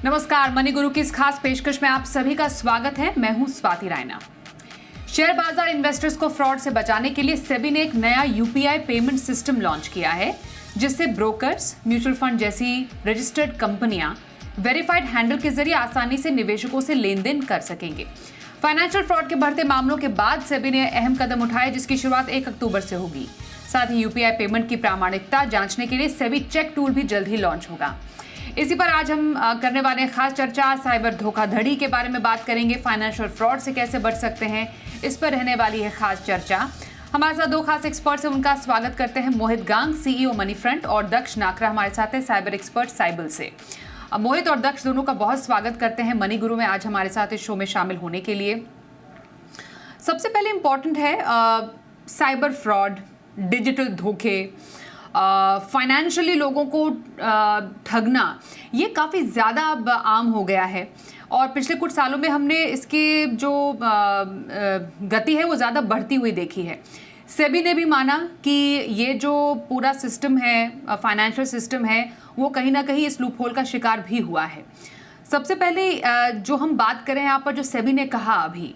नमस्कार, मनी गुरु की इस खास पेशकश में आप सभी का स्वागत है। मैं हूं स्वाति रायना। शेयर बाजार इन्वेस्टर्स को फ्रॉड से बचाने के लिए सेबी ने एक नया यूपीआई पेमेंट सिस्टम लॉन्च किया है, जिससे ब्रोकर्स, म्यूचुअल फंड जैसी रजिस्टर्ड कंपनियां वेरीफाइड हैंडल के जरिए आसानी से निवेशकों से लेन देन कर सकेंगे। फाइनेंशियल फ्रॉड के बढ़ते मामलों के बाद सेबी ने अहम कदम उठाए, जिसकी शुरुआत 1 अक्टूबर से होगी। साथ ही यूपीआई पेमेंट की प्रामाणिकता जांचने के लिए सेबी चेक टूल भी जल्द ही लॉन्च होगा। इसी पर आज हम करने वाले हैं खास चर्चा। साइबर धोखाधड़ी के बारे में बात करेंगे, फाइनेंशियल फ्रॉड से कैसे बच सकते हैं, इस पर रहने वाली है खास चर्चा। हमारे साथ 2 खास एक्सपर्ट्स हैं, उनका स्वागत करते हैं। मोहित गांग, सीईओ मनी फ्रंट, और दक्ष नाकरा हमारे साथ हैं, साइबर एक्सपर्ट साइबल से। मोहित और दक्ष दोनों का बहुत स्वागत करते हैं मनी गुरु में आज हमारे साथ इस शो में शामिल होने के लिए। सबसे पहले इंपॉर्टेंट है साइबर फ्रॉड, डिजिटल धोखे, फाइनेंशियली लोगों को ठगना, ये काफ़ी ज़्यादा अब आम हो गया है और पिछले कुछ सालों में हमने इसके जो गति है वो ज़्यादा बढ़ती हुई देखी है। सेबी ने भी माना कि ये जो पूरा सिस्टम है, फाइनेंशियल सिस्टम है, वो कहीं ना कहीं इस लूपहोल का शिकार भी हुआ है। सबसे पहले जो हम बात करें यहाँ पर, जो सेबी ने कहा अभी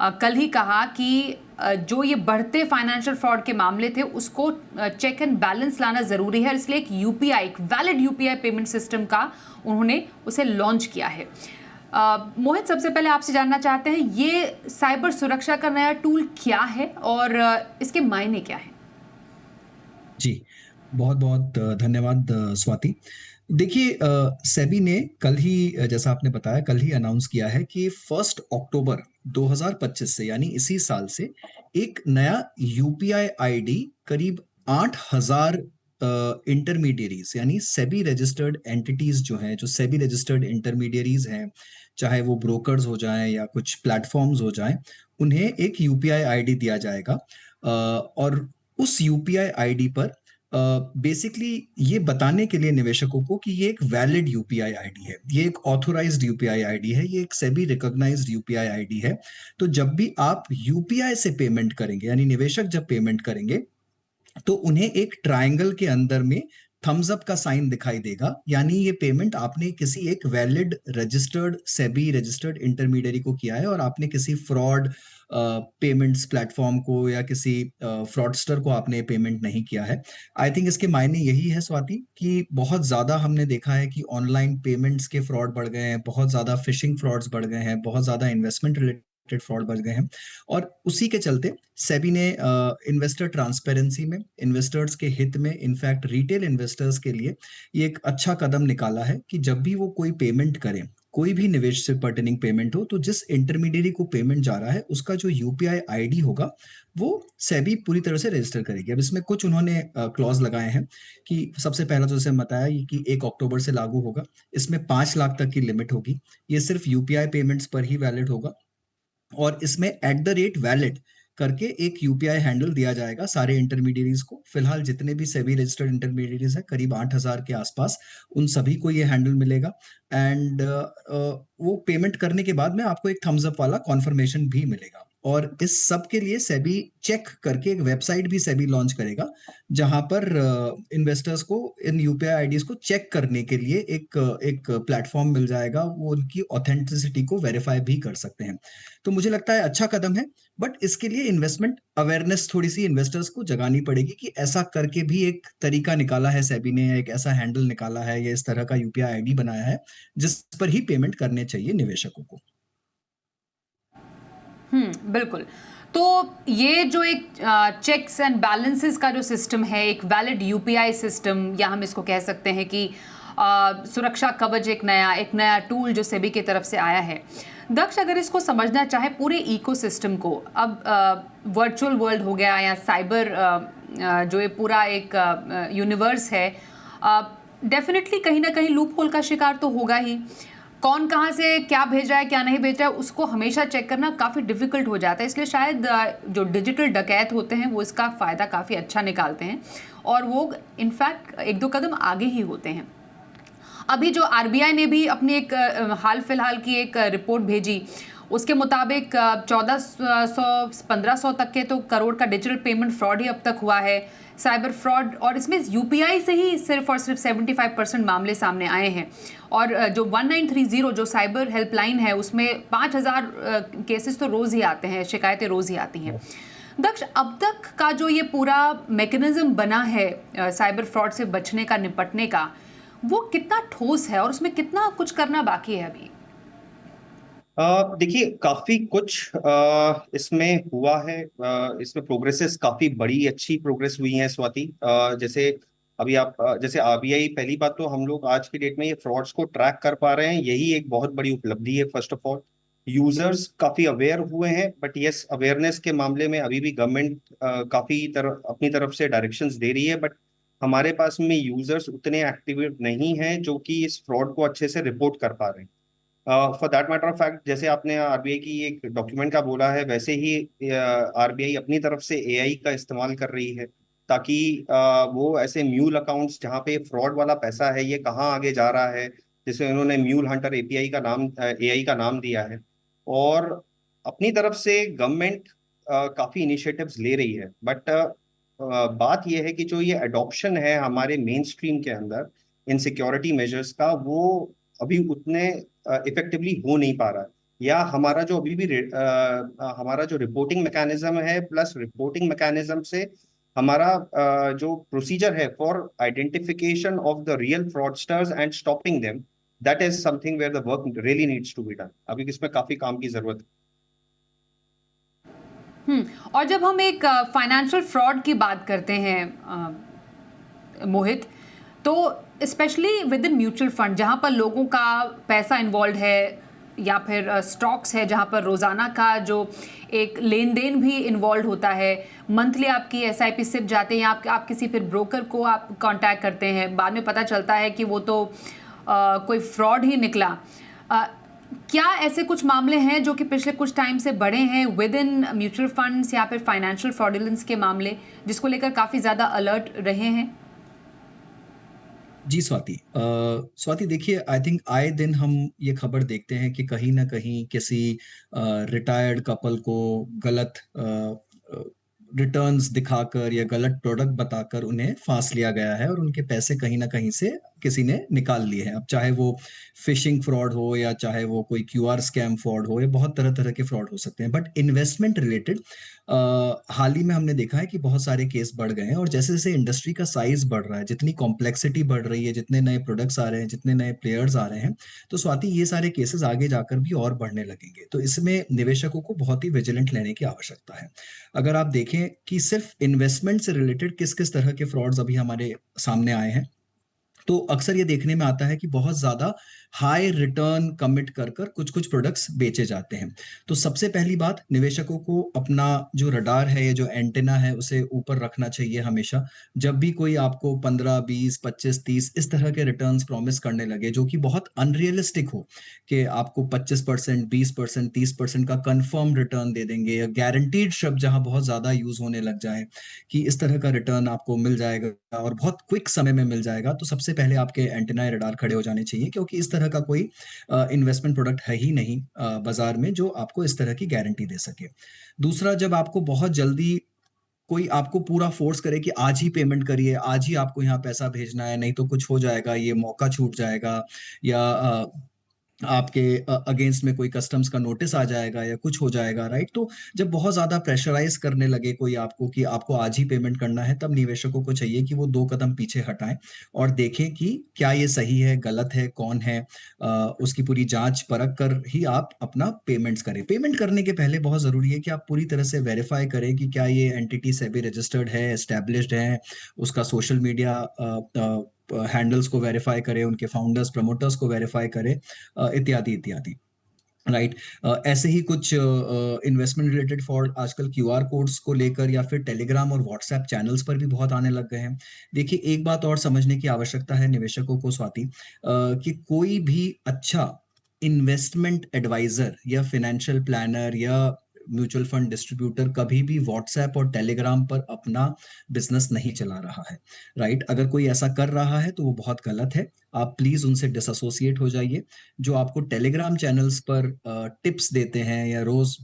कल ही कहा कि जो ये बढ़ते फाइनेंशियल फ्रॉड के मामले थे उसको चेक एंड बैलेंस लाना ज़रूरी है, इसलिए एक यूपीआई, एक वैलिड यूपीआई पेमेंट सिस्टम का उन्होंने उसे लॉन्च किया है। मोहित, सबसे पहले आपसे जानना चाहते हैं, ये साइबर सुरक्षा का नया टूल क्या है और इसके मायने क्या है? जी, बहुत बहुत धन्यवाद स्वाति। देखिए, सेबी ने कल ही, जैसा आपने बताया, कल ही अनाउंस किया है कि 1 अक्टूबर 2025 से, यानी इसी साल से, एक नया यूपीआई आईडी करीब 8,000 इंटरमीडियरीज, यानी सेबी रजिस्टर्ड एंटिटीज जो हैं, जो सेबी रजिस्टर्ड इंटरमीडियरीज हैं, चाहे वो ब्रोकर्स हो जाएं या कुछ प्लेटफॉर्म्स हो जाएं, उन्हें एक यूपीआई आईडी दिया जाएगा। और उस यूपीआई आईडी पर बेसिकली ये बताने के लिए निवेशकों को कि ये एक वैलिड यूपीआई आईडी है, ये एक ऑथोराइज्ड यूपीआई आईडी है, ये एक सेबी रिकॉग्नाइज्ड यूपीआई आईडी है। तो जब भी आप यूपीआई से पेमेंट करेंगे, यानी निवेशक जब पेमेंट करेंगे, तो उन्हें एक ट्रायंगल के अंदर में थम्स अप का साइन दिखाई देगा, यानी ये पेमेंट आपने किसी एक valid registered SEBI registered intermediary को किया है और आपने किसी फ्रॉड पेमेंट्स प्लेटफॉर्म को या किसी फ्रॉडस्टर को आपने पेमेंट नहीं किया है। आई थिंक इसके मायने यही है स्वाति, कि बहुत ज़्यादा हमने देखा है कि ऑनलाइन पेमेंट्स के फ्रॉड बढ़ गए हैं, बहुत ज़्यादा फिशिंग फ्रॉड्स बढ़ गए हैं, बहुत ज़्यादा इन्वेस्टमेंट रिलेटेड फ्रॉड बढ़ गए हैं। और उसी के चलते सेबी ने इन्वेस्टर ट्रांसपेरेंसी में, इन्वेस्टर्स के हित में, इनफैक्ट रिटेल इन्वेस्टर्स के लिए ये एक अच्छा कदम निकाला है कि जब भी वो कोई पेमेंट करें, कोई भी निवेश से पर्टेनिंग पेमेंट हो, तो जिस इंटरमीडियरी को पेमेंट जा रहा है उसका जो यूपीआई आईडी होगा वो सेबी पूरी तरह से रजिस्टर करेगी। अब इसमें कुछ उन्होंने क्लॉज लगाए हैं कि सबसे पहला तो जैसे बताया ये कि 1 अक्टूबर से लागू होगा। इसमें 5 लाख तक की लिमिट होगी, ये सिर्फ यूपीआई पेमेंट्स पर ही वैलिड होगा। और इसमें @वैलिड करके एक यूपीआई हैंडल दिया जाएगा सारे इंटरमीडियरीज को। फिलहाल जितने भी सेबी रजिस्टर्ड इंटरमीडियरीज हैं, करीब 8,000 के आसपास, उन सभी को ये हैंडल मिलेगा। एंड वो पेमेंट करने के बाद में आपको एक थम्स अप वाला कॉन्फर्मेशन भी मिलेगा। और इस सब के लिए सेबी चेक करके एक वेबसाइट भी सेबी लॉन्च करेगा, जहां पर इन्वेस्टर्स को इन यूपीआई आईडीज को चेक करने के लिए एक प्लेटफॉर्म मिल जाएगा, वो उनकी ऑथेंटिसिटी को वेरीफाई भी कर सकते हैं। तो मुझे लगता है अच्छा कदम है, बट इसके लिए इन्वेस्टमेंट अवेयरनेस थोड़ी सी इन्वेस्टर्स को जगानी पड़ेगी कि ऐसा करके भी एक तरीका निकाला है सेबी ने, एक ऐसा हैंडल निकाला है या इस तरह का यूपीआई आईडी बनाया है जिस पर ही पेमेंट करने चाहिए निवेशकों को। बिल्कुल। तो ये जो एक चेक्स एंड बैलेंसेस का जो सिस्टम है, एक वैलिड यूपीआई सिस्टम, या हम इसको कह सकते हैं कि सुरक्षा कवच, एक नया टूल जो सेबी की तरफ से आया है। दक्ष, अगर इसको समझना चाहे पूरे इकोसिस्टम को, अब वर्चुअल वर्ल्ड हो गया या साइबर जो ये पूरा एक यूनिवर्स है, डेफिनेटली कहीं ना कहीं लूप होल का शिकार तो होगा ही। कौन कहाँ से क्या भेज रहा है, क्या नहीं भेज रहा है, उसको हमेशा चेक करना काफ़ी डिफिकल्ट हो जाता है। इसलिए शायद जो डिजिटल डकैत होते हैं वो इसका फ़ायदा काफ़ी अच्छा निकालते हैं और वो इनफैक्ट 1-2 कदम आगे ही होते हैं। अभी जो आरबीआई ने भी अपनी एक हाल फिलहाल की एक रिपोर्ट भेजी, उसके मुताबिक 1400 1500 तक के तो करोड़ का डिजिटल पेमेंट फ्रॉड ही अब तक हुआ है, साइबर फ्रॉड, और इसमें यूपीआई से ही सिर्फ और सिर्फ 75% मामले सामने आए हैं। और जो 1930 जो साइबर हेल्पलाइन है उसमें 5000 केसेस तो रोज़ ही आते हैं, शिकायतें रोज़ ही आती हैं। दक्ष, अब तक का जो ये पूरा मैकेनिज्म बना है साइबर फ्रॉड से बचने का, निपटने का, वो कितना ठोस है और उसमें कितना कुछ करना बाकी है अभी? देखिए, काफी कुछ इसमें हुआ है। इसमें प्रोग्रेसेस काफी बड़ी अच्छी प्रोग्रेस हुई है स्वाति। जैसे अभी आप जैसे आरबीआई, पहली बात तो हम लोग आज की डेट में ये फ्रॉड्स को ट्रैक कर पा रहे हैं, यही एक बहुत बड़ी उपलब्धि है। फर्स्ट ऑफ ऑल, यूजर्स काफी अवेयर हुए हैं, बट यस, अवेयरनेस के मामले में अभी भी गवर्नमेंट काफी अपनी तरफ से डायरेक्शंस दे रही है, बट हमारे पास में यूजर्स उतने एक्टिव नहीं हैं जो कि इस फ्रॉड को अच्छे से रिपोर्ट कर पा रहे हैं। For that matter of fact, जैसे आपने आरबीआई की एक डॉक्यूमेंट का बोला है, वैसे ही आरबीआई अपनी तरफ से एआई का इस्तेमाल कर रही है, ताकि वो ऐसे म्यूल अकाउंट्स जहाँ पे फ्रॉड वाला पैसा है ये कहाँ आगे जा रहा है, जिसे उन्होंने म्यूल हंटर एपीआई का नाम, एआई का नाम दिया है। और अपनी तरफ से गवर्नमेंट काफी इनिशिएटिव्स ले रही है, बट बात यह है कि जो ये अडॉप्शन है हमारे मेन स्ट्रीम के अंदर इन सिक्योरिटी मेजर्स का, वो अभी उतने इफेक्टिवली हो नहीं पा रहा है। या हमारा जो अभी भी हमारा जो रिपोर्टिंग मैकेनिज्म है, प्लस रिपोर्टिंग मैकेनिज्म से हमारा जो प्रोसीजर है for identification of the real fraudsters and stopping them, that is something where the work really needs to be done. अभी इसमें काफी काम की जरूरत है। और जब हम एक फाइनेंशियल फ्रॉड की बात करते हैं मोहित, तो specially with in mutual fund जहाँ पर लोगों का पैसा इन्वॉल्व है, या फिर स्टॉक्स है जहाँ पर रोज़ाना का जो एक लेन देन भी इन्वॉल्व होता है, मंथली आपकी एसआईपी सिप जाते हैं, आप किसी फिर ब्रोकर को आप कांटेक्ट करते हैं, बाद में पता चलता है कि वो तो कोई फ्रॉड ही निकला। क्या ऐसे कुछ मामले हैं जो कि पिछले कुछ टाइम से बढ़े हैं विद इन म्यूचुअल फंड्स या फिर फाइनेंशियल फ्रॉडुलेंस के मामले, जिसको लेकर काफ़ी ज़्यादा अलर्ट रहे हैं? जी स्वाति देखिए, आई थिंक आए दिन हम ये खबर देखते हैं कि कहीं ना कहीं किसी रिटायर्ड कपल को गलत रिटर्न्स दिखाकर या गलत प्रोडक्ट बताकर उन्हें फांस लिया गया है और उनके पैसे कहीं ना कहीं से किसी ने निकाल लिए हैं। अब चाहे वो फिशिंग फ्रॉड हो या चाहे वो कोई क्यूआर स्कैम फ्रॉड हो, या बहुत तरह तरह के फ्रॉड हो सकते हैं। बट इन्वेस्टमेंट रिलेटेड हाल ही में हमने देखा है कि बहुत सारे केस बढ़ गए हैं, और जैसे जैसे इंडस्ट्री का साइज बढ़ रहा है, जितनी कॉम्प्लेक्सिटी बढ़ रही है, जितने नए प्रोडक्ट्स आ रहे हैं, जितने नए प्लेयर्स आ रहे हैं, तो स्वाति ये सारे केसेस आगे जाकर भी और बढ़ने लगेंगे। तो इसमें निवेशकों को बहुत ही विजिलेंट लेने की आवश्यकता है। अगर आप देखें कि सिर्फ इन्वेस्टमेंट से रिलेटेड किस किस तरह के फ्रॉड्स अभी हमारे सामने आए हैं, तो अक्सर ये देखने में आता है कि बहुत ज्यादा हाई रिटर्न कमिट कर कर कुछ कुछ प्रोडक्ट्स बेचे जाते हैं। तो सबसे पहली बात, निवेशकों को अपना जो रडार है, ये जो एंटेना है, उसे ऊपर रखना चाहिए हमेशा। जब भी कोई आपको 15, 20, 25, 30 इस तरह के रिटर्न्स प्रॉमिस करने लगे जो कि बहुत अनरियलिस्टिक हो, कि आपको 25%, 20%, 30% का कंफर्म रिटर्न दे देंगे, या गारंटीड शब्द जहां बहुत ज्यादा यूज होने लग जाए कि इस तरह का रिटर्न आपको मिल जाएगा और बहुत क्विक समय में मिल जाएगा, तो सबसे पहले आपके एंटेना रडार खड़े हो जाने चाहिए, क्योंकि इस तरह का कोई इन्वेस्टमेंट प्रोडक्ट है ही नहीं बाजार में जो आपको इस तरह की गारंटी दे सके। दूसरा, जब आपको बहुत जल्दी कोई आपको पूरा फोर्स करे कि आज ही पेमेंट करिए, आज ही आपको यहाँ पैसा भेजना है, नहीं तो कुछ हो जाएगा, ये मौका छूट जाएगा, या आपके अगेंस्ट में कोई कस्टम्स का नोटिस आ जाएगा या कुछ हो जाएगा, राइट। तो जब बहुत ज्यादा प्रेशराइज करने लगे कोई आपको कि आपको आज ही पेमेंट करना है, तब निवेशकों को चाहिए कि वो 2 कदम पीछे हटाएं और देखें कि क्या ये सही है, गलत है, कौन है, उसकी पूरी जांच परख कर ही आप अपना पेमेंट्स करें। पेमेंट करने के पहले बहुत जरूरी है कि आप पूरी तरह से वेरीफाई करें कि क्या ये एंटिटी सेबी रजिस्टर्ड है, एस्टेब्लिश्ड है, उसका सोशल मीडिया हैंडल्स को वेरीफाई करें, उनके फाउंडर्स प्रमोटर्स को वेरीफाई करें, इत्यादि इत्यादि, राइट। ऐसे ही कुछ इन्वेस्टमेंट रिलेटेड फ्रॉड आजकल क्यूआर कोड्स को लेकर या फिर टेलीग्राम और व्हाट्सएप चैनल्स पर भी बहुत आने लग गए हैं। देखिए, एक बात और समझने की आवश्यकता है निवेशकों को स्वाति, कि कोई भी अच्छा इन्वेस्टमेंट एडवाइजर या फाइनेंशियल प्लानर या म्यूचुअल फंड डिस्ट्रीब्यूटर कभी भी व्हाट्सएप और टेलीग्राम पर अपना बिजनेस नहीं चला रहा है, राइट? अगर कोई ऐसा कर रहा है तो वो बहुत गलत है। आप प्लीज उनसे डिसएसोसिएट हो जाइए। जो आपको टेलीग्राम चैनल्स पर टिप्स देते हैं या रोज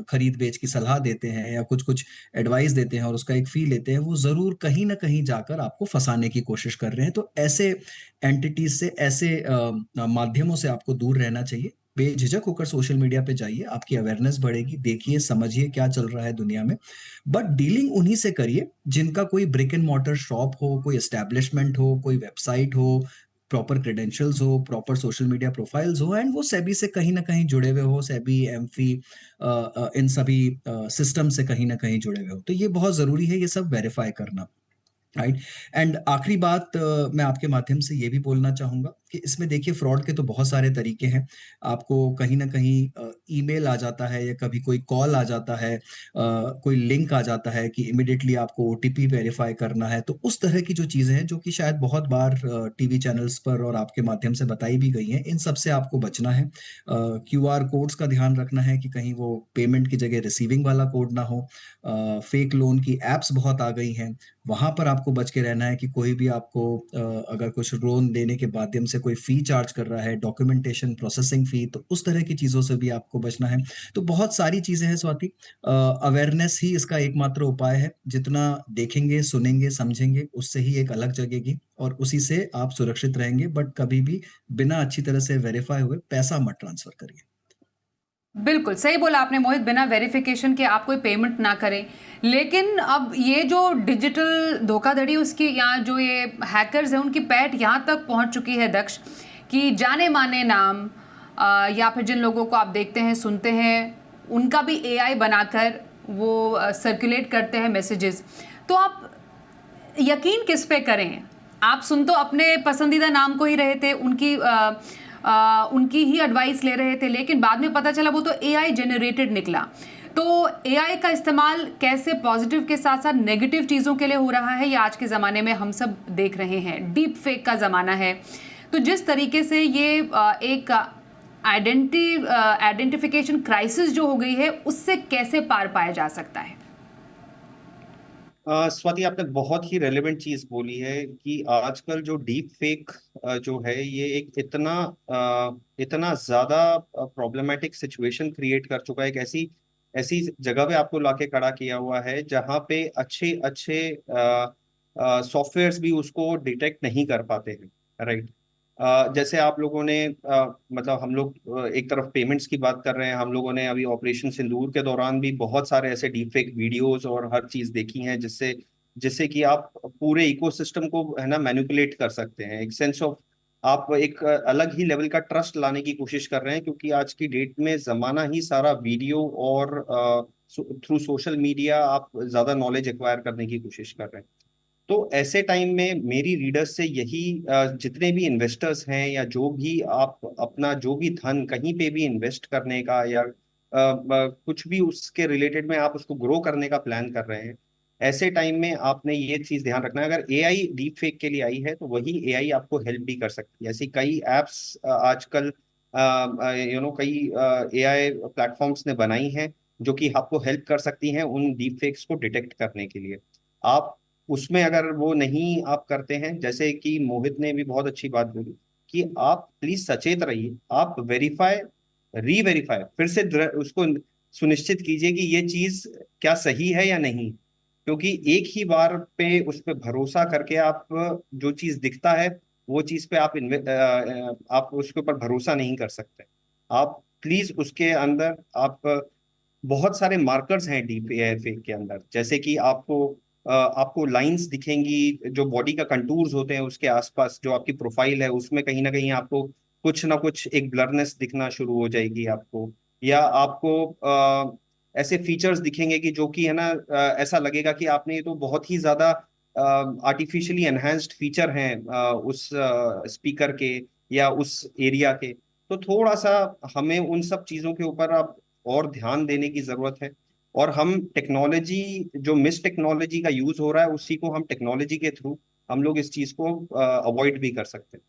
खरीद बेच की सलाह देते हैं या कुछ कुछ एडवाइस देते हैं और उसका एक फी लेते हैं, वो जरूर कहीं ना कहीं जाकर आपको फंसाने की कोशिश कर रहे हैं। तो ऐसे एंटिटीज से, ऐसे माध्यमों से आपको दूर रहना चाहिए। बेझिझक होकर सोशल मीडिया पे जाइए, आपकी अवेयरनेस बढ़ेगी, देखिए समझिए क्या चल रहा है दुनिया में। बट डीलिंग उन्हीं से करिए जिनका कोई ब्रिक एंड मॉर्टर शॉप हो, कोई एस्टेब्लिशमेंट हो, कोई वेबसाइट हो, प्रॉपर क्रेडेंशियल्स हो, प्रॉपर सोशल मीडिया प्रोफाइल्स हो, एंड वो सेबी से कहीं ना कहीं जुड़े हुए हो, सेबी, एमफी, इन सभी सिस्टम से कहीं ना कहीं जुड़े हुए हो। तो ये बहुत जरूरी है ये सब वेरीफाई करना, राइट? एंड आखिरी बात, मैं आपके माध्यम से ये भी बोलना चाहूंगा कि इसमें देखिए फ्रॉड के तो बहुत सारे तरीके हैं। आपको कहीं ना कहीं ईमेल आ जाता है या कभी कोई कॉल आ जाता है, कोई लिंक आ जाता है कि इमिडिएटली आपको ओटीपी वेरीफाई करना है। तो उस तरह की जो चीजें हैं जो कि शायद बहुत बार टीवी चैनल्स पर और आपके माध्यम से बताई भी गई हैं, इन सब से आपको बचना है। क्यूआर कोड्स का ध्यान रखना है कि कहीं वो पेमेंट की जगह रिसीविंग वाला कोड ना हो। फेक लोन की एप्स बहुत आ गई हैं, वहां पर आपको बच के रहना है कि कोई भी आपको अगर कुछ लोन देने के माध्यम से कोई फी चार्ज कर रहा है, डॉक्यूमेंटेशन, प्रोसेसिंग फी, तो उस तरह की चीजों से भी आपको बचना है। तो बहुत सारी चीजें हैं स्वाति। अवेयरनेस ही इसका एकमात्र उपाय है। जितना देखेंगे, सुनेंगे, समझेंगे, उससे ही एक अलग जगेगी और उसी से आप सुरक्षित रहेंगे। बट कभी भी बिना अच्छी तरह से वेरीफाई हुए पैसा मत ट्रांसफर करिए। बिल्कुल सही बोला आपने मोहित, बिना वेरिफिकेशन के आप कोई पेमेंट ना करें। लेकिन अब ये जो डिजिटल धोखाधड़ी, उसकी या जो ये हैकर्स हैं उनकी पैठ यहाँ तक पहुँच चुकी है दक्ष, कि जाने माने नाम या फिर जिन लोगों को आप देखते हैं, सुनते हैं, उनका भी एआई बनाकर वो सर्कुलेट करते हैं मैसेजेस। तो आप यकीन किस पे करें? आप सुन तो अपने पसंदीदा नाम को ही रहे थे, उनकी ही एडवाइस ले रहे थे, लेकिन बाद में पता चला वो तो एआई जनरेटेड निकला। तो एआई का इस्तेमाल कैसे पॉजिटिव के साथ साथ नेगेटिव चीज़ों के लिए हो रहा है, ये आज के ज़माने में हम सब देख रहे हैं। डीप फेक का ज़माना है। तो जिस तरीके से ये एक आइडेंटिफिकेशन क्राइसिस जो हो गई है, उससे कैसे पार पाया जा सकता है? स्वाति, आपने बहुत ही रेलेवेंट चीज बोली है कि आजकल जो डीप फेक जो है ये एक इतना ज्यादा प्रॉब्लमैटिक सिचुएशन क्रिएट कर चुका है। एक ऐसी ऐसी जगह पे आपको लाके खड़ा किया हुआ है जहाँ पे अच्छे अच्छे सॉफ्टवेयर्स भी उसको डिटेक्ट नहीं कर पाते हैं, राइट? जैसे आप लोगों ने मतलब हम लोग एक तरफ पेमेंट्स की बात कर रहे हैं, हम लोगों ने अभी ऑपरेशन सिंदूर के दौरान भी बहुत सारे ऐसे डीप फेक वीडियोस और हर चीज देखी हैं जिससे जिससे कि आप पूरे इकोसिस्टम को है ना मैनिपुलेट कर सकते हैं। एक सेंस ऑफ आप एक अलग ही लेवल का ट्रस्ट लाने की कोशिश कर रहे हैं, क्योंकि आज की डेट में जमाना ही सारा वीडियो और थ्रू सोशल मीडिया आप ज्यादा नॉलेज एक्वायर करने की कोशिश कर रहे हैं। तो ऐसे टाइम में मेरी रीडर्स से यही जितने भी इन्वेस्टर्स हैं या जो भी आप अपना जो भी धन कहीं पे भी इन्वेस्ट करने का या कुछ भी उसके रिलेटेड में आप उसको ग्रो करने का प्लान कर रहे हैं, ऐसे टाइम में आपने ये चीज ध्यान रखना है। अगर एआई डीप फेक के लिए आई है तो वही एआई आपको हेल्प भी कर सकती है। ऐसी कई एप्स आजकल कई एआई प्लेटफॉर्म्स ने बनाई हैं जो कि आपको हेल्प कर सकती हैं उन डीप फेक्स को डिटेक्ट करने के लिए। आप उसमें अगर वो नहीं आप करते हैं, जैसे कि मोहित ने भी बहुत अच्छी बात बोली कि आप प्लीज सचेत रहिए, आप वेरीफाई, री वेरीफाई फिर से उसको सुनिश्चित कीजिए कि ये चीज क्या सही है या नहीं। क्योंकि एक ही बार पे उस पर भरोसा करके आप जो चीज दिखता है वो चीज पे आप उसके ऊपर भरोसा नहीं कर सकते। आप प्लीज उसके अंदर आप बहुत सारे मार्कर्स हैं डीप एआई फेक के अंदर, जैसे कि आपको लाइंस दिखेंगी जो बॉडी का कंटूर्स होते हैं उसके आसपास, जो आपकी प्रोफाइल है उसमें कहीं ना कहीं आपको कुछ ना कुछ एक ब्लरनेस दिखना शुरू हो जाएगी आपको। या आपको ऐसे फीचर्स दिखेंगे कि जो कि है ना ऐसा लगेगा कि आपने ये तो बहुत ही ज्यादा आर्टिफिशियली एनहांस्ड फीचर हैं उस स्पीकर के या उस एरिया के। तो थोड़ा सा हमें उन सब चीजों के ऊपर आप और ध्यान देने की जरूरत है। और हम टेक्नोलॉजी, जो मिस टेक्नोलॉजी का यूज हो रहा है उसी को हम टेक्नोलॉजी के थ्रू हम लोग इस चीज को अवॉइड भी कर सकते हैं।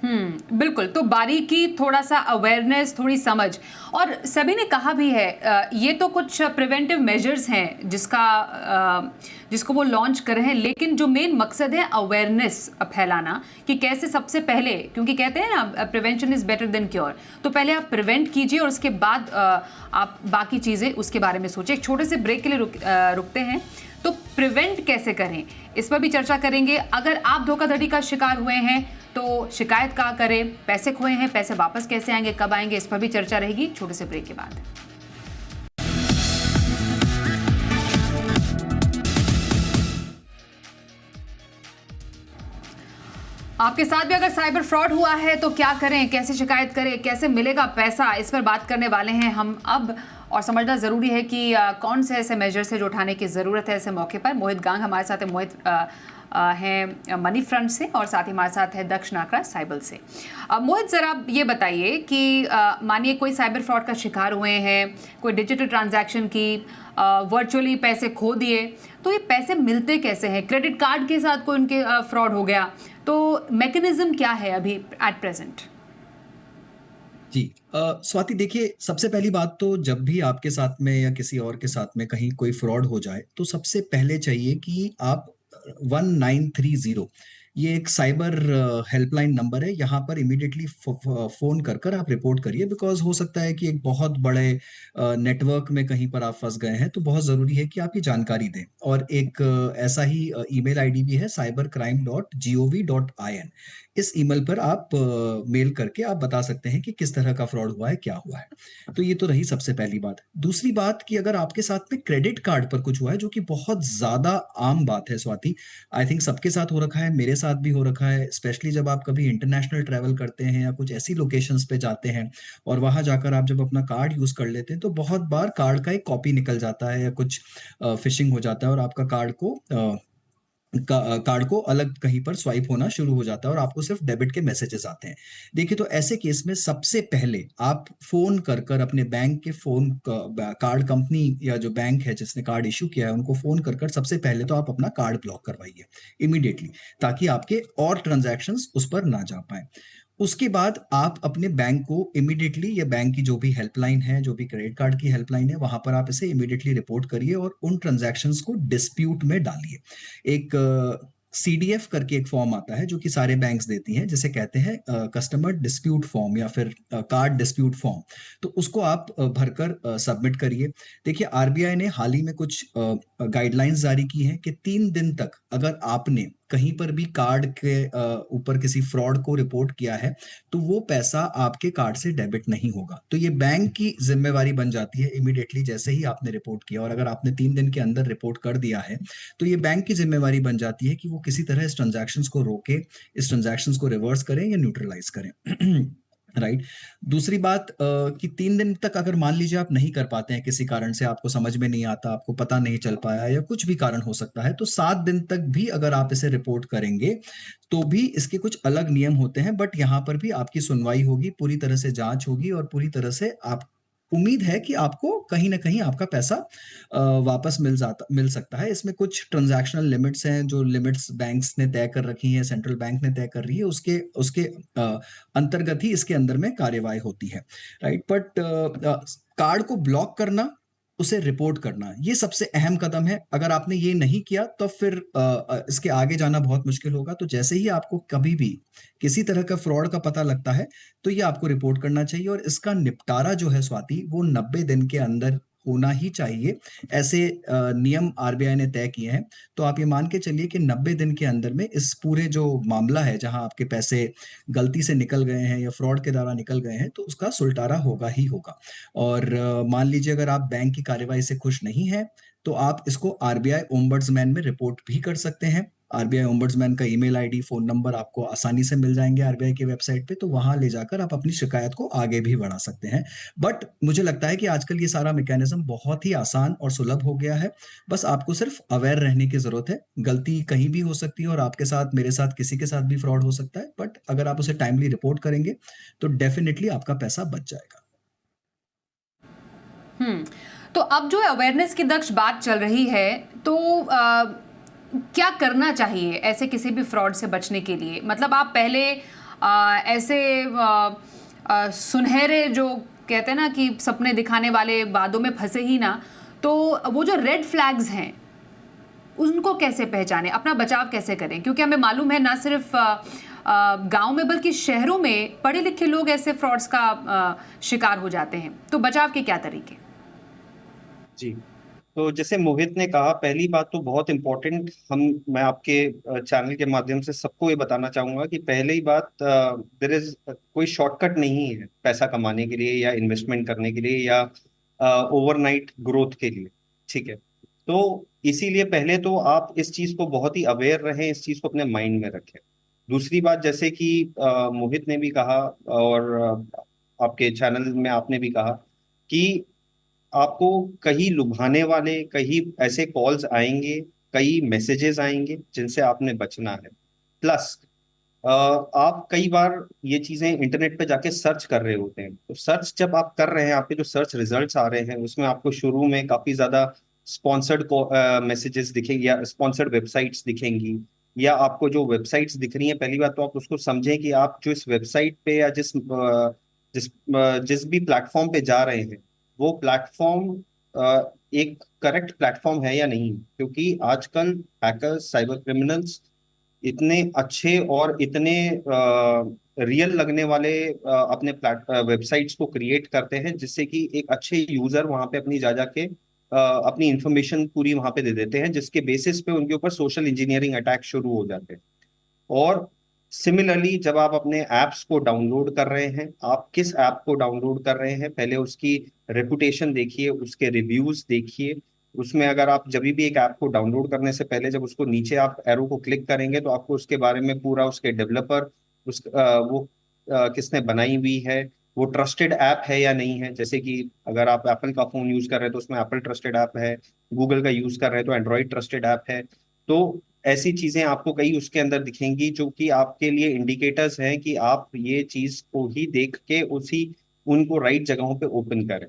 बिल्कुल। तो बारीकी, थोड़ा सा अवेयरनेस, थोड़ी समझ, और सभी ने कहा भी है ये तो कुछ प्रिवेंटिव मेजर्स हैं जिसको वो लॉन्च कर रहे हैं, लेकिन जो मेन मकसद है अवेयरनेस फैलाना कि कैसे सबसे पहले, क्योंकि कहते हैं ना prevention is better than cure, तो पहले आप प्रिवेंट कीजिए और उसके बाद आप बाकी चीज़ें उसके बारे में सोचिए। एक छोटे से ब्रेक के लिए रुकते हैं। तो प्रिवेंट कैसे करें इस पर भी चर्चा करेंगे। अगर आप धोखाधड़ी का शिकार हुए हैं तो शिकायत कहाँ करें, पैसे खोए हैं पैसे वापस कैसे आएंगे, कब आएंगे, इस पर भी चर्चा रहेगी छोटे से ब्रेक के बाद। आपके साथ भी अगर साइबर फ्रॉड हुआ है तो क्या करें, कैसे शिकायत करें, कैसे मिलेगा पैसा, इस पर बात करने वाले हैं हम अब। और समझना ज़रूरी है कि कौन से ऐसे मेजर्स है जो उठाने की ज़रूरत है ऐसे मौके पर। मोहित गांग हमारे साथ है। मोहित हैं मनी फ्रंट से, और साथ ही हमारे साथ है दक्ष नाकरा साइबल से। मोहित, ज़रा ये बताइए कि मानिए कोई साइबर फ्रॉड का शिकार हुए हैं, कोई डिजिटल ट्रांजैक्शन की, वर्चुअली पैसे खो दिए, तो ये पैसे मिलते कैसे हैं? क्रेडिट कार्ड के साथ कोई उनके फ्रॉड हो गया, तो मैकेनिज्म क्या है अभी एट प्रेजेंट? जी स्वाति, देखिए, सबसे पहली बात तो जब भी आपके साथ में या किसी और के साथ में कहीं कोई फ्रॉड हो जाए तो सबसे पहले चाहिए कि आप 1930, ये एक साइबर हेल्पलाइन नंबर है, यहाँ पर इमीडिएटली फ़ोन कर आप रिपोर्ट करिए। बिकॉज़ हो सकता है कि एक बहुत बड़े नेटवर्क में कहीं पर आप फँस गए हैं, तो बहुत ज़रूरी है कि आप ये जानकारी दें। और एक ऐसा ही ईमेल आईडी भी है cybercrime.gov.in। इस ईमेल पर आप मेल करके आप बता सकते हैं कि किस तरह का फ्रॉड हुआ है, क्या हुआ है। तो ये तो रही सबसे पहली बात। दूसरी बात कि अगर आपके साथ में क्रेडिट कार्ड पर कुछ हुआ है, जो कि बहुत ज़्यादा आम बात है स्वाति, आई थिंक सबके साथ हो रखा है, मेरे साथ भी हो रखा है। स्पेशली जब आप कभी इंटरनेशनल ट्रैवल करते हैं या कुछ ऐसी लोकेशंस पे जाते हैं और वहाँ जाकर आप जब अपना कार्ड यूज़ कर लेते हैं, तो बहुत बार कार्ड का एक कॉपी निकल जाता है या कुछ फ़िशिंग हो जाता है और आपका कार्ड को अलग कहीं पर स्वाइप होना शुरू हो जाता है और आपको सिर्फ डेबिट के मैसेजेस आते हैं। देखिए, तो ऐसे केस में सबसे पहले आप फ़ोन कर अपने बैंक के कार्ड कंपनी या जो बैंक है जिसने कार्ड इश्यू किया है, उनको फ़ोन कर सबसे पहले तो आप अपना कार्ड ब्लॉक करवाइए इमीडिएटली, ताकि आपके और ट्रांज़ैक्शंस उस पर ना जा पाएँ। उसके बाद आप अपने बैंक को इमीडिएटली, या बैंक की जो भी हेल्पलाइन है, जो भी क्रेडिट कार्ड की हेल्पलाइन है, वहाँ पर आप इसे इमीडिएटली रिपोर्ट करिए और उन ट्रांज़ैक्शंस को डिस्प्यूट में डालिए। एक सीडीएफ करके एक फॉर्म आता है जो कि सारे बैंक्स देती हैं, जिसे कहते हैं कस्टमर डिस्प्यूट फॉर्म या फिर कार्ड डिस्प्यूट फॉर्म। तो उसको आप भरकर सबमिट करिए। देखिए, आरबीआई ने हाल ही में कुछ गाइडलाइंस जारी की हैं कि 3 दिन तक अगर आपने कहीं पर भी कार्ड के ऊपर किसी फ्रॉड को रिपोर्ट किया है, तो वो पैसा आपके कार्ड से डेबिट नहीं होगा। तो ये बैंक की ज़िम्मेवारी बन जाती है इमीडिएटली जैसे ही आपने रिपोर्ट किया, और अगर आपने 3 दिन के अंदर रिपोर्ट कर दिया है, तो ये बैंक की ज़िम्मेवारी बन जाती है कि वो किसी तरह इस ट्रांज़ैक्शंस को रोके, इस ट्रांज़ैक्शंस को रिवर्स करें या न्यूट्रलाइज़ करें। राइट। दूसरी बात कि 3 दिन तक अगर मान लीजिए आप नहीं कर पाते हैं किसी कारण से, आपको समझ में नहीं आता, आपको पता नहीं चल पाया या कुछ भी कारण हो सकता है, तो 7 दिन तक भी अगर आप इसे रिपोर्ट करेंगे, तो भी इसके कुछ अलग नियम होते हैं। बट यहाँ पर भी आपकी सुनवाई होगी, पूरी तरह से जाँच होगी और पूरी तरह से आप उम्मीद है कि आपको कहीं न कहीं आपका पैसा वापस मिल सकता है। इसमें कुछ ट्रांज़ैक्शनल लिमिट्स हैं, जो लिमिट्स बैंक्स ने तय कर रखी हैं, सेंट्रल बैंक ने तय कर रही है, उसके अंतर्गत ही इसके अंदर में कार्यवाही होती है, राइट? बट कार्ड को ब्लॉक करना, उसे रिपोर्ट करना, ये सबसे अहम कदम है। अगर आपने ये नहीं किया तो फिर इसके आगे जाना बहुत मुश्किल होगा। तो जैसे ही आपको कभी भी किसी तरह का फ्रॉड का पता लगता है, तो ये आपको रिपोर्ट करना चाहिए और इसका निपटारा जो है स्वाति, वो 90 दिन के अंदर होना ही चाहिए। ऐसे नियम आरबीआई ने तय किए हैं। तो आप ये मान के चलिए कि 90 दिन के अंदर में इस पूरे जो मामला है, जहाँ आपके पैसे गलती से निकल गए हैं या फ्रॉड के द्वारा निकल गए हैं, तो उसका सुलटारा होगा ही होगा। और मान लीजिए अगर आप बैंक की कार्यवाही से खुश नहीं हैं, तो आप इसको आरबीआई ओम्बड्समैन में रिपोर्ट भी कर सकते हैं। आरबीआई ओम्बड्समैन का ईमेल आईडी, फ़ोन नंबर आपको आसानी से मिल जाएँगे आरबीआई की वेबसाइट पे, तो वहाँ ले जाकर आप अपनी शिकायत को आगे भी बढ़ा सकते हैं। बट मुझे लगता है कि आजकल ये सारा मैकेनिज़्म बहुत ही आसान और सुलभ हो गया है। बस आपको सिर्फ़ अवेयर रहने की ज़रूरत है। गलती कहीं भी हो सकती है और आपके साथ, मेरे साथ, किसी के साथ भी फ्रॉड हो सकता है। बट अगर आप उसे टाइमली रिपोर्ट करेंगे, तो डेफ़िनिटली आपका पैसा बच जाएगा। तो अब जो अवेयरनेस की दक्ष बात चल रही है, तो क्या करना चाहिए ऐसे किसी भी फ्रॉड से बचने के लिए? मतलब आप पहले ऐसे सुनहरे जो कहते हैं ना कि सपने दिखाने वाले वादों में फंसे ही ना, तो वो जो रेड फ्लैग्स हैं उनको कैसे पहचानें, अपना बचाव कैसे करें? क्योंकि हमें मालूम है ना सिर्फ गांव में बल्कि शहरों में पढ़े लिखे लोग ऐसे फ्रॉड्स का शिकार हो जाते हैं, तो बचाव के क्या तरीके? जी, तो जैसे मोहित ने कहा, पहली बात तो बहुत इम्पोर्टेंट, मैं आपके चैनल के माध्यम से सबको ये बताना चाहूंगा कि पहली बात, देयर इज कोई शॉर्टकट नहीं है पैसा कमाने के लिए या इन्वेस्टमेंट करने के लिए या ओवरनाइट ग्रोथ के लिए। ठीक है, तो इसीलिए पहले तो आप इस चीज को बहुत ही अवेयर रहें, इस चीज को अपने माइंड में रखें। दूसरी बात, जैसे कि मोहित ने भी कहा और आपके चैनल में आपने भी कहा कि आपको कहीं लुभाने वाले कहीं ऐसे कॉल्स आएंगे, कई मैसेजेस आएंगे जिनसे आपने बचना है। प्लस आप कई बार ये चीजें इंटरनेट पे जाके सर्च कर रहे होते हैं, तो सर्च जब आप कर रहे हैं, आपके जो सर्च रिजल्ट्स आ रहे हैं उसमें आपको शुरू में काफी ज्यादा स्पॉन्सर्ड मैसेजेस दिखेंगे या स्पॉन्सर्ड वेबसाइट्स दिखेंगी, या आपको जो वेबसाइट्स दिख रही हैं, पहली बात तो आप उसको समझें कि आप जो इस वेबसाइट पे या जिस भी प्लेटफॉर्म पे जा रहे हैं वो प्लेटफॉर्म एक करेक्ट प्लेटफॉर्म है या नहीं। क्योंकि आजकल हैकर्स, साइबर क्रिमिनल्स इतने अच्छे और इतने रियल लगने वाले अपने वेबसाइट्स को क्रिएट करते हैं जिससे कि एक अच्छे यूजर वहां पे अपनी जा जाके अपनी इंफॉर्मेशन पूरी वहां पे दे देते हैं, जिसके बेसिस पे उनके ऊपर सोशल इंजीनियरिंग अटैक शुरू हो जाते हैं। और सिमिलरली जब आप अपने ऐप्स को डाउनलोड कर रहे हैं, आप किस ऐप को डाउनलोड कर रहे हैं, पहले उसकी रेपुटेशन देखिए, उसके रिव्यूज देखिए। उसमें अगर आप जब भी एक ऐप को डाउनलोड करने से पहले जब उसको नीचे आप एरो को क्लिक करेंगे तो आपको उसके बारे में पूरा, उसके डेवलपर, वो किसने बनाई हुई है, वो ट्रस्टेड ऐप है या नहीं है। जैसे कि अगर आप एप्पल का फोन यूज कर रहे हैं तो उसमें एप्पल ट्रस्टेड ऐप है, गूगल का यूज कर रहे हैं तो एंड्रॉइड ट्रस्टेड ऐप है। तो ऐसी चीजें आपको कई उसके अंदर दिखेंगी जो कि आपके लिए इंडिकेटर्स हैं कि आप ये चीज को ही देख के उसी उनको राइट जगहों पे ओपन करें।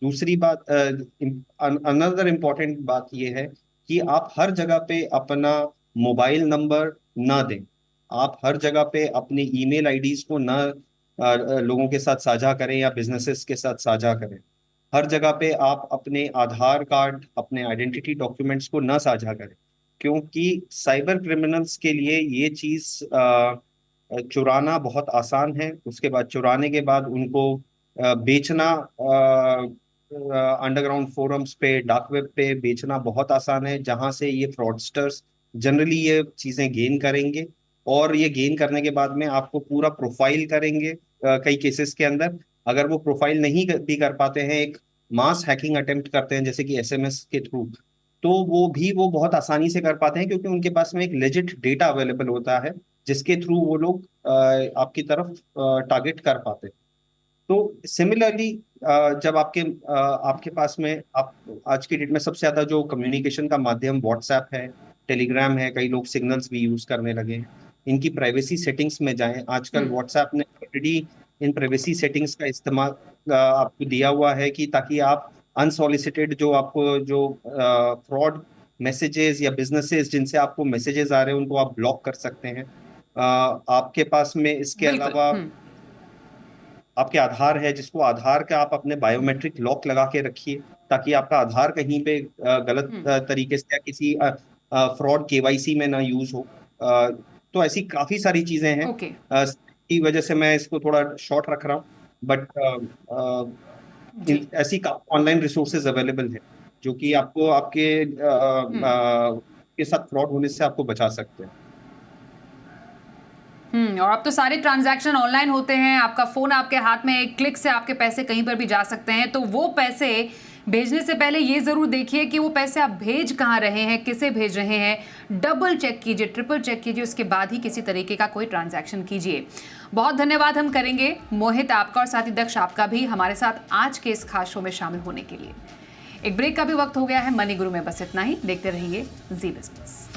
दूसरी बात, अनदर इम्पॉर्टेंट बात ये है कि आप हर जगह पे अपना मोबाइल नंबर ना दें, आप हर जगह पे अपनी ईमेल आईडीज को ना लोगों के साथ साझा करें या बिजनेसेस के साथ साझा करें। हर जगह पे आप अपने आधार कार्ड, अपने आइडेंटिटी डॉक्यूमेंट्स को ना साझा करें, क्योंकि साइबर क्रिमिनल्स के लिए ये चीज चुराना बहुत आसान है। उसके बाद चुराने के बाद उनको बेचना, अंडरग्राउंड फोरम्स पे, डार्क वेब पे बेचना बहुत आसान है, जहां से ये फ्रॉडस्टर्स जनरली ये चीजें गेन करेंगे। और ये गेन करने के बाद में आपको पूरा प्रोफाइल करेंगे। कई केसेस के अंदर अगर वो प्रोफाइल नहीं भी कर पाते हैं, एक मास हैकिंग अटेम्प्ट करते हैं जैसे कि एसएमएस के थ्रू, तो वो बहुत आसानी से कर पाते हैं, क्योंकि उनके पास में एक लेजिट डेटा अवेलेबल होता है जिसके थ्रू वो लोग आपकी तरफ टारगेट कर पाते हैं। तो सिमिलरली जब आपके पास में, आप आज की डेट में सबसे ज्यादा जो कम्युनिकेशन का माध्यम व्हाट्सएप है, टेलीग्राम है, कई लोग सिग्नल्स भी यूज करने लगे हैं। इनकी प्राइवेसी सेटिंग्स में जाएं। आजकल व्हाट्सएप ने ऑलरेडी इन प्राइवेसी सेटिंग्स का इस्तेमाल आपको दिया हुआ है कि ताकि आप अनसॉलिसिटेड जो आपको जो फ्रॉड मैसेजेस या बिजनेसेस जिनसे आपको मैसेजेस आ रहे हैं उनको आप ब्लॉक कर सकते हैं। आपके पास में इसके अलावा आपके आधार है, जिसको आधार का आप अपने बायोमेट्रिक लॉक लगा के रखिए, ताकि आपका आधार कहीं पे गलत तरीके से या किसी फ्रॉड केवाईसी में ना यूज हो। तो ऐसी काफी सारी चीजें हैं की वजह से मैं इसको थोड़ा शॉर्ट रख रहा हूँ, बट ऐसी ऑनलाइन रिसोर्सेज अवेलेबल है जो कि आपको के साथ फ्रॉड होने से आपको बचा सकते हैं। और अब तो सारे ट्रांजैक्शन ऑनलाइन होते हैं, आपका फोन आपके हाथ में, एक क्लिक से आपके पैसे कहीं पर भी जा सकते हैं। तो वो पैसे भेजने से पहले ये जरूर देखिए कि वो पैसे आप भेज कहाँ रहे हैं, किसे भेज रहे हैं, डबल चेक कीजिए, ट्रिपल चेक कीजिए, उसके बाद ही किसी तरीके का कोई ट्रांजैक्शन कीजिए। बहुत धन्यवाद हम करेंगे मोहित आपका और साथ ही दक्ष आपका भी हमारे साथ आज के इस खास शो में शामिल होने के लिए। एक ब्रेक का भी वक्त हो गया है। मनी गुरु में बस इतना ही। देखते रहिए जी बिजनेस।